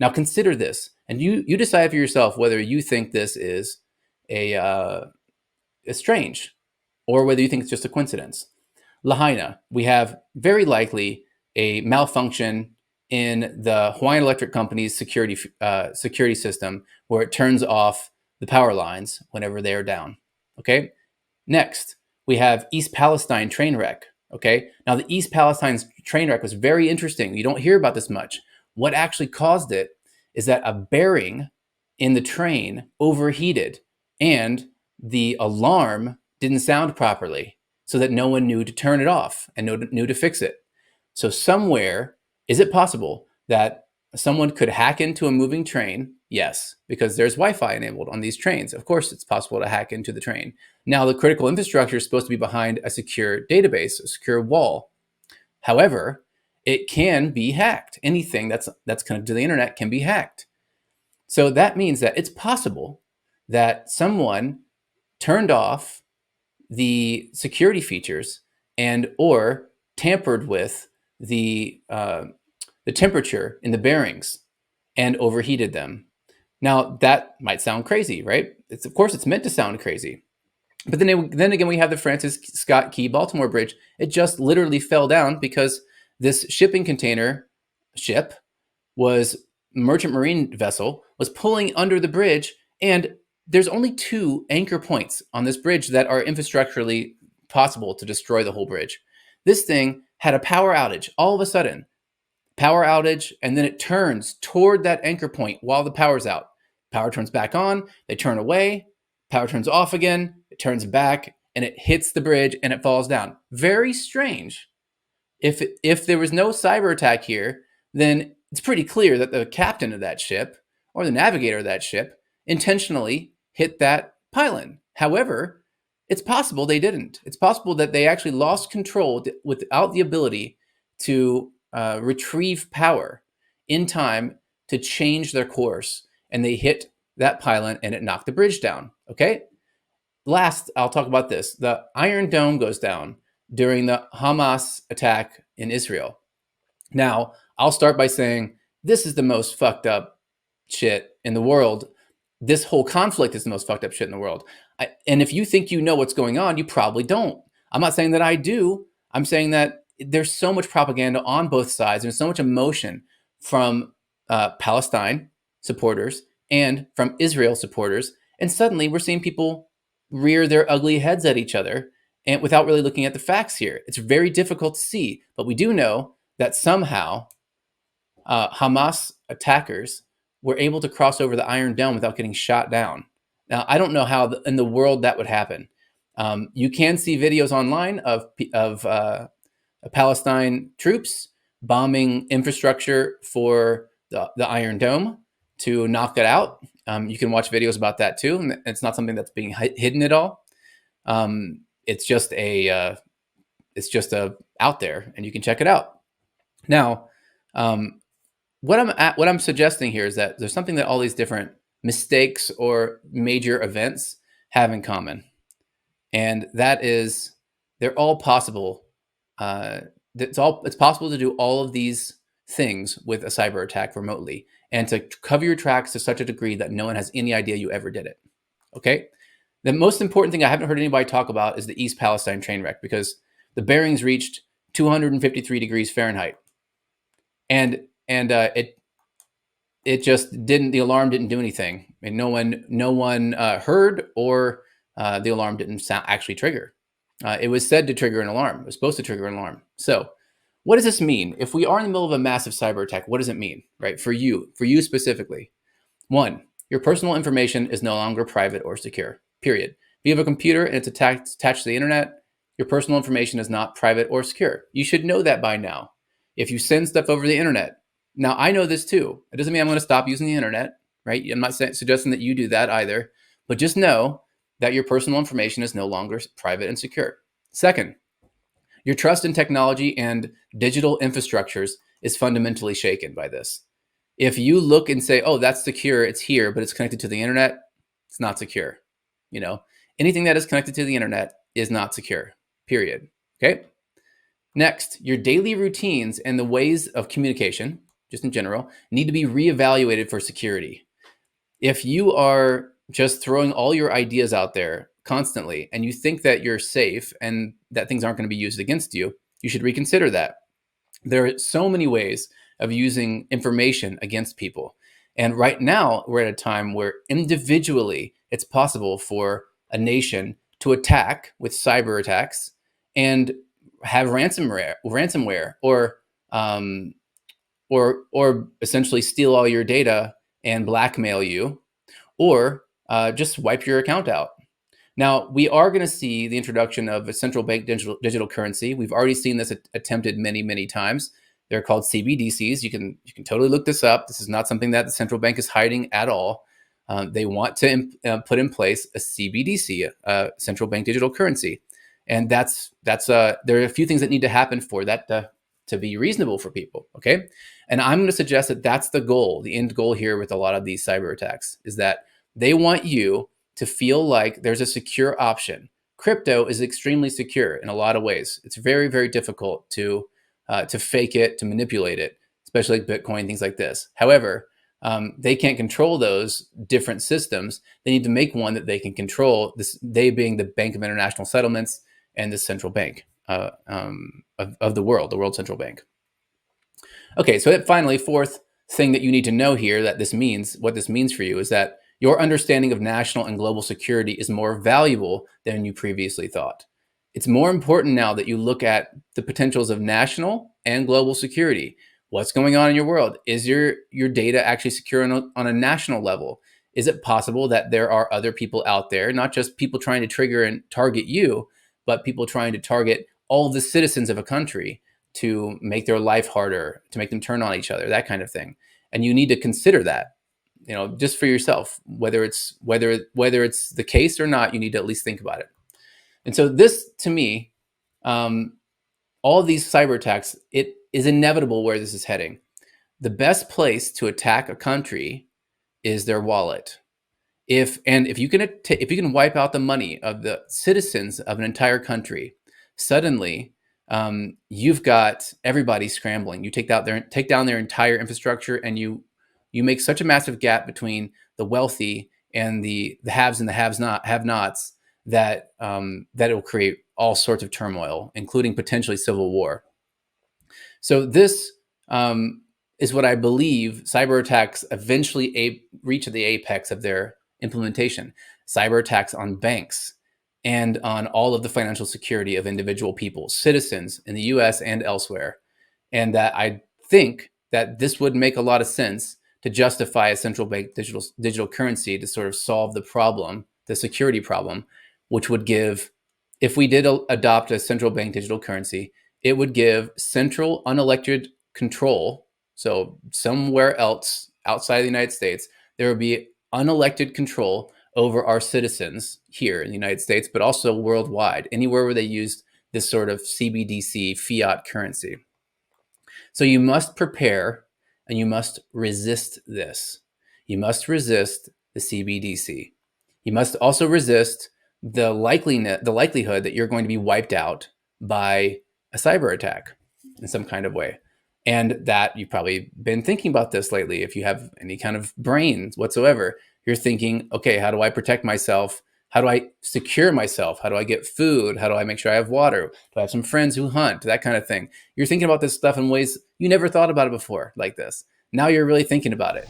Now consider this, and you decide for yourself whether you think this is a strange, or whether you think it's just a coincidence. Lahaina, we have very likely a malfunction in the Hawaiian Electric Company's security system, where it turns off the power lines whenever they are down. Okay. Next, we have East Palestine train wreck. Okay. Now, the East Palestine train wreck was very interesting. You don't hear about this much. What actually caused it is that a bearing in the train overheated, and the alarm didn't sound properly, so that no one knew to turn it off and knew to fix it. So somewhere, is it possible that someone could hack into a moving train? Yes, because there's Wi-Fi enabled on these trains. Of course, it's possible to hack into the train. Now, the critical infrastructure is supposed to be behind a secure database, a secure wall. However, it can be hacked. Anything that's connected to the internet can be hacked. So that means that it's possible that someone turned off the security features and or tampered with the temperature in the bearings and overheated them. Now, that might sound crazy, right? Of course, it's meant to sound crazy. But then again, we have the Francis Scott Key Baltimore Bridge. It just literally fell down because this shipping container ship merchant marine vessel was pulling under the bridge, and there's only 2 anchor points on this bridge that are infrastructurally possible to destroy the whole bridge. This thing had a power outage all of a sudden. Power outage, and then it turns toward that anchor point while the power's out. Power turns back on, they turn away, power turns off again, it turns back, and it hits the bridge and it falls down. Very strange. If there was no cyber attack here, then it's pretty clear that the captain of that ship or the navigator of that ship intentionally hit that pylon. However, it's possible they didn't. It's possible that they actually lost control without the ability to retrieve power in time to change their course, and they hit that pylon and it knocked the bridge down. Okay. Last, I'll talk about this. The Iron Dome goes down during the Hamas attack in Israel. Now, I'll start by saying this is the most fucked up shit in the world. This whole conflict is the most fucked up shit in the world. And if you think you know what's going on, you probably don't. I'm not saying that I do. I'm saying that there's so much propaganda on both sides. There's so much emotion from Palestine supporters and from Israel supporters. And suddenly we're seeing people rear their ugly heads at each other, and without really looking at the facts here. It's very difficult to see, but we do know that somehow Hamas attackers were able to cross over the Iron Dome without getting shot down. Now, I don't know how in the world that would happen. You can see videos online of Palestine troops bombing infrastructure for the Iron Dome to knock it out. You can watch videos about that too, and it's not something that's being hidden at all. It's just out there, and you can check it out. Now, what I'm suggesting here is that there's something that all these different mistakes or major events have in common, and that is they're all possible. It's possible to do all of these things with a cyber attack remotely, and to cover your tracks to such a degree that no one has any idea you ever did it. Okay. The most important thing I haven't heard anybody talk about is the East Palestine train wreck, because the bearings reached 253 degrees Fahrenheit, and it just didn't. The alarm didn't do anything, and no one heard, or the alarm didn't actually trigger. It was said to trigger an alarm. It was supposed to trigger an alarm. So, what does this mean? If we are in the middle of a massive cyber attack, what does it mean, right? For you specifically. 1, your personal information is no longer private or secure. Period. If you have a computer and it's attached to the internet, your personal information is not private or secure. You should know that by now. If you send stuff over the internet, now I know this too. It doesn't mean I'm going to stop using the internet, right? I'm not suggesting that you do that either, but just know that your personal information is no longer private and secure. Second, your trust in technology and digital infrastructures is fundamentally shaken by this. If you look and say, oh, that's secure, it's here, but it's connected to the internet, it's not secure. Anything that is connected to the internet is not secure, period. Okay. Next, your daily routines and the ways of communication just in general, need to be reevaluated for security. If you are just throwing all your ideas out there constantly and you think that you're safe and that things aren't going to be used against you, you should reconsider that. There are so many ways of using information against people. And right now, we're at a time where individually it's possible for a nation to attack with cyber attacks and have ransomware, um, or essentially steal all your data and blackmail you, or just wipe your account out. Now, we are going to see the introduction of a central bank digital currency. We've already seen this attempted many, many times. They're called CBDCs. You can totally look this up. This is not something that the central bank is hiding at all. They want to put in place a CBDC, central bank digital currency, and that's there are a few things that need to happen for that to be reasonable for people. Okay, and I'm going to suggest that that's the goal, the end goal here with a lot of these cyber attacks, is that they want you to feel like there's a secure option. Crypto is extremely secure in a lot of ways. It's very, very difficult to fake it, to manipulate it, especially like Bitcoin, things like this. However, they can't control those different systems. They need to make one that they can control, this, they being the Bank of International Settlements and the central bank of the world central bank. Okay, so finally, fourth thing that you need to know here that this means, what this means for you, is that your understanding of national and global security is more valuable than you previously thought. It's more important now that you look at the potentials of national and global security. What's going on in your world? Is your data actually secure on a national level? Is it possible that there are other people out there, not just people trying to trigger and target you, but people trying to target all of the citizens of a country to make their life harder, to make them turn on each other, that kind of thing? And you need to consider that, just for yourself, whether it's the case or not. You need to at least think about it. And so this, to me, all of these cyber attacks, it is inevitable where this is heading. The best place to attack a country is their wallet. If you can wipe out the money of the citizens of an entire country, suddenly you've got everybody scrambling. You take down their entire infrastructure, and you make such a massive gap between the wealthy and the haves and the have-nots that it will create all sorts of turmoil, including potentially civil war. So this is what I believe cyber attacks eventually reach the apex of their implementation. Cyber attacks on banks and on all of the financial security of individual people, citizens in the US and elsewhere. And that I think that this would make a lot of sense to justify a central bank digital currency to sort of solve the problem, the security problem, which would give, if we did adopt a central bank digital currency, it would give central unelected control. So somewhere else outside of the United States, there would be unelected control over our citizens here in the United States, but also worldwide, anywhere where they used this sort of CBDC fiat currency. So you must prepare and you must resist this. You must resist the CBDC. You must also resist the likelihood that you're going to be wiped out by a cyber attack in some kind of way. And that you've probably been thinking about this lately. If you have any kind of brains whatsoever, you're thinking, okay, how do I protect myself? How do I secure myself? How do I get food? How do I make sure I have water? Do I have some friends who hunt? That kind of thing. You're thinking about this stuff in ways you never thought about it before like this. Now you're really thinking about it,